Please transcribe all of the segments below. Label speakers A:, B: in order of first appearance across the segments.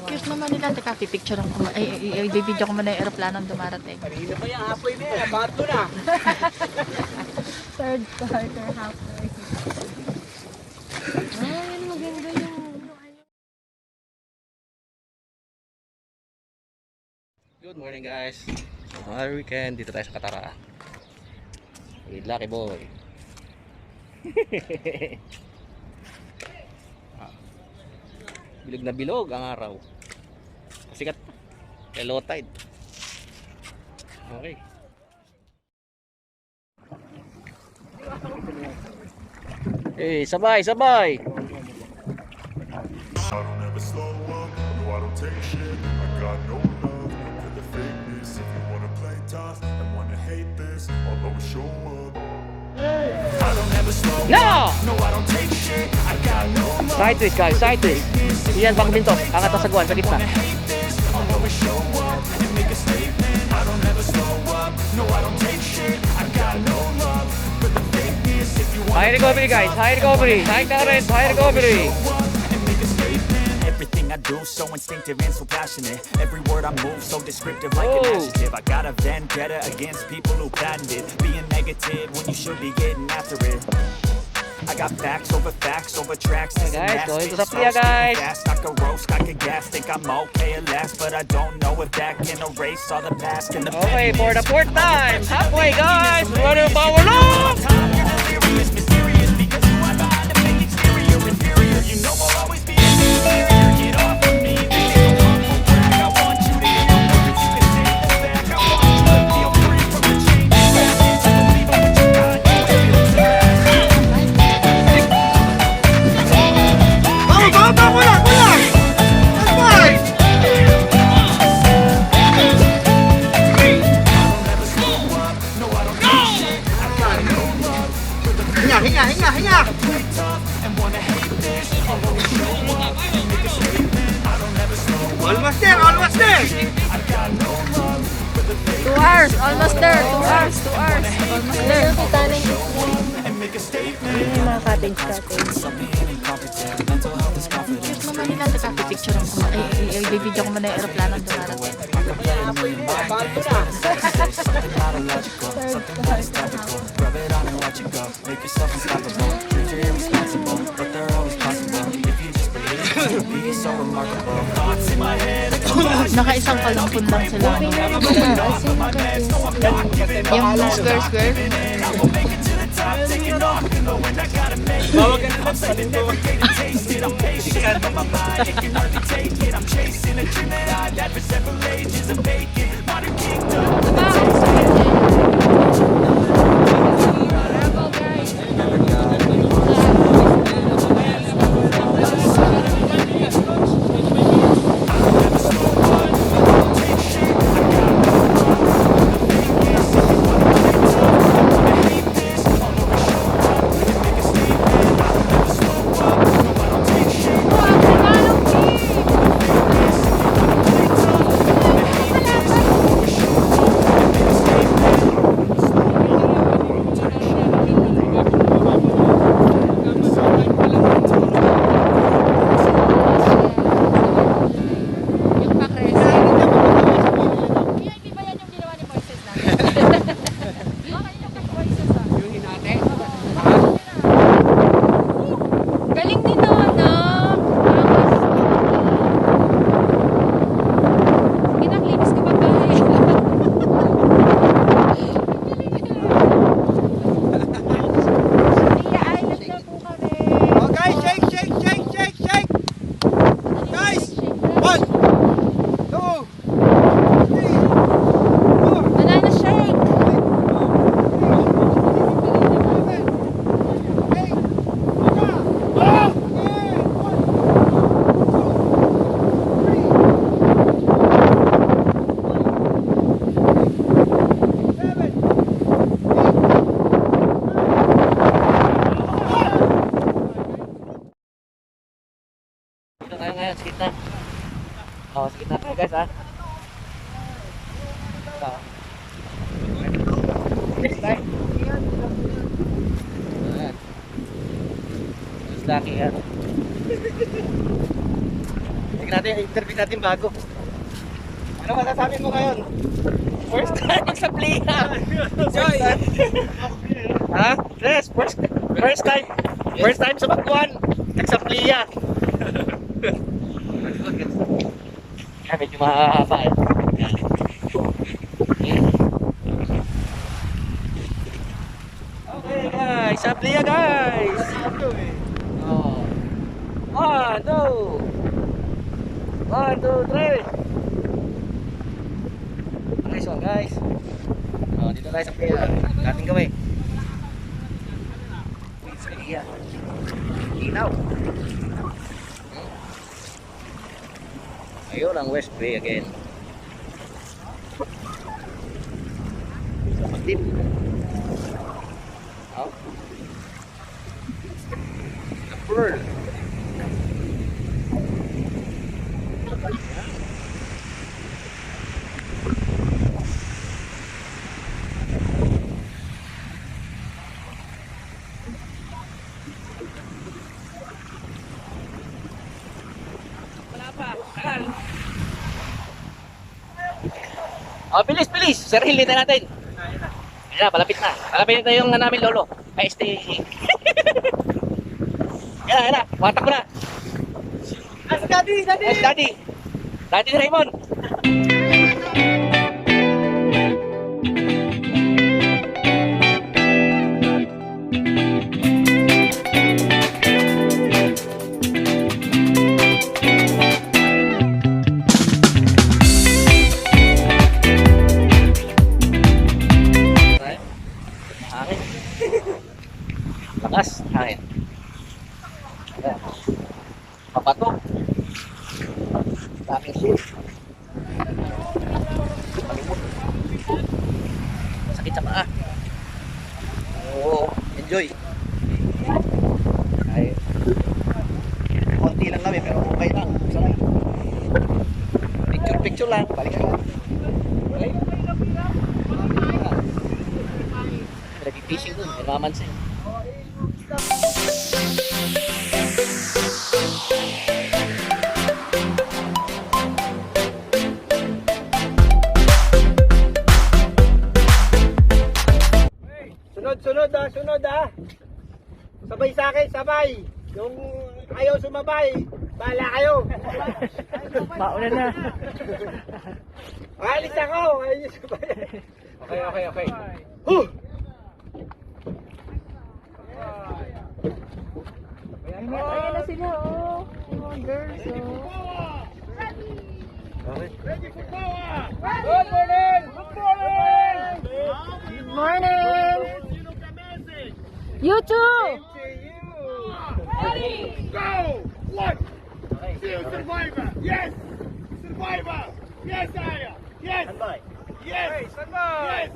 A: cute naman nila. Teka, pipicture ko. Ay, video ko muna yung aeroplanong dumarating.
B: Kanina pa yan, halfway na yan. Bakit ko na?
A: Third quarter, halfway. Ay, maganda yun.
C: Good morning guys. Another weekend dito tayo sa Katara. With Lucky Boy. Bilog na bilog ang araw. Pasikat pa. Kaya low tide. Okay. Hey, sabay, sabay.
D: I don't ever slow up, no I don't take shit. I got no love for the fakeness. If you wanna play tough and wanna hate this, I'll always show up. I don't ever slow
C: No!
D: up, no I don't take shit. I got no love
C: Side twist guys, side twist. Iyan, pang binto. Angat ang sagwan, sa gitna.
D: hate this. I'll always show up and make a statement. I don't ever slow up, no I don't take shit. I got no love for the fakeness. If you wanna
C: High recovery guys, high recovery. High current, high recovery.
D: show up and make a statement.
E: Everything I do so instinctive and so passionate. Every word I move so descriptive like an
C: Oh.
E: adjective. I got a vendetta against people who patented being negative when you should be getting after it. I got facts over tracks. This and
C: guys,
E: that,
C: going to
E: spit
C: the Saplia,
E: slow,
C: guys.
E: spitting fast, I could roast, I could gas. Think I'm okay at last, but I don't know if that can erase all the past and the
C: Okay, for the fourth time. Halfway guys. Running power long.
E: time. You're delirious, mysterious, because you are behind the fake exterior, inferior. You know I'll always be inferior. Get off of me, this is a harmful brag. I want you to hear your words, you can take them back. I want you to feel free from the chains and baggage. I believe in what you got, you ain't built to last.
B: Almost there, almost there!
A: 2 hours, almost there. 2 hours, 2 hours. Almost there. Yung mga cottage. Cute naman nila. Teka, pipicture ko. Ay, video ko muna yung aeroplanong dumarating.
B: Halfway na yan, bakit ko na?
A: Third quarter, halfway. Naka-isang kalumpun lang sila. Yung square.
B: Bawag ka na lang sa dito.
A: Galing din naman, no? Ginaklinis ko pa bahay. Iya-ayos na po kami.
B: Oh guys, shake, shake, shake, shake, shake! Guys! 1, 2, 3, 4,
A: Banana shake!
C: Dito tayo ngayon, sa gitna. Oh, sa gitna tayo guys, ha. Ito. Next time. Ayan. Mas lucky, ha. interview natin bago. Ano masasabi mo ngayon? First time sa Plia. Joy. Ha? Yes, first time. First time sa Bagwan. Sa Plia. Kaya medyo mahahaba eh. Okay guys, sa Plia guys. Oh. 1, 2, 3. Nice one guys. Oh, dito tayo sa Plia. Dating gawin. Sa Plia. Inaw. Ayun ang West Bay again. Sa Magdip. Oh. The Pearl. Oh, bilis, bilis. Sirhin na natin. Ayan na, palapit na. Palapit na yung namin lolo. Ay, stay. Ayan na. Watak mo na. As daddy, daddy. As daddy. Daddy Raymond. Lakas, hangin. Ayan. Papato. Daming shit. Palimot. Sakit sa paa. Oo, enjoy. Ay, konti lang kami pero okay lang. Sarap. Picture lang. Balik lang. Okay? Nag-fishing dun. Namamansin.
B: Sunod ah. Sabay sa akin, sabay. Yung ayaw sumabay, bahala kayo.
A: Mauna na.
B: Alis ako, ayaw nyo sabay. Okay. Huh!
A: Ayan na sila, oh. Yung mga girls, oh.
B: Ready for power! Good morning! Good morning!
A: Good morning! You too!
B: Ready, go! One! Two, survivor! Yes! Survivor! Yes, Aya! Yes! Standby! Yes! Hey, standby!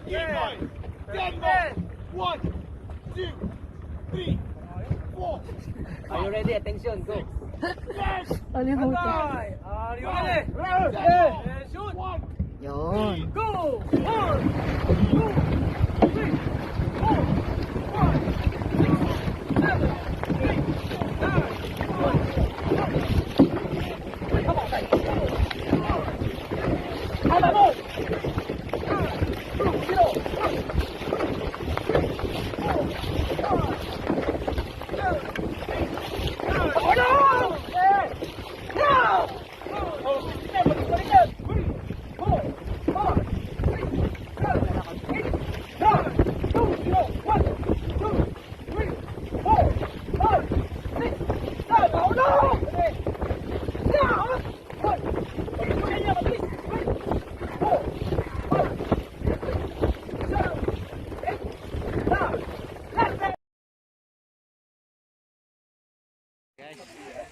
B: Yes! Standby! Standby! 1, 2, 3, 4. Are you ready? Attention, go! Yes!
A: Alimutan.
B: Are you ready? Ready! Shoot! 1,
A: Yun.
B: go! 1, 2, 3, 4, 5, 6, 7, 8, 9, 1. Come on, guys. Come on. 2, 0,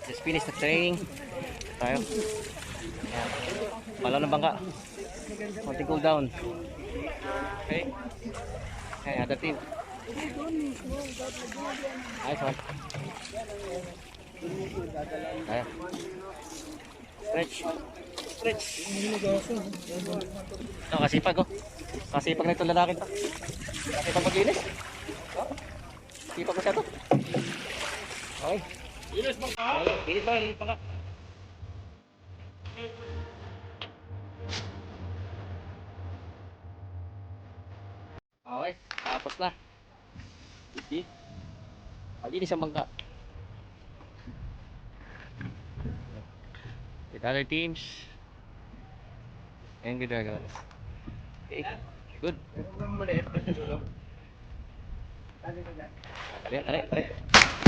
C: Just finished the training. Tayo. Ayan. Palaw ng bangka. Konting cool down. Okay. Okay, other team. Nice one. Ayan. Stretch. Stretch. Ito, kasipag oh. Kasipag na itong lalaki to. Kasipag maglinis. Kasipag mo siya to. Okay. Linis bangka. Linis bangka. Tapos na. See? Malinis ang bangka. With other teams. And good work. Okay. Good. Tari.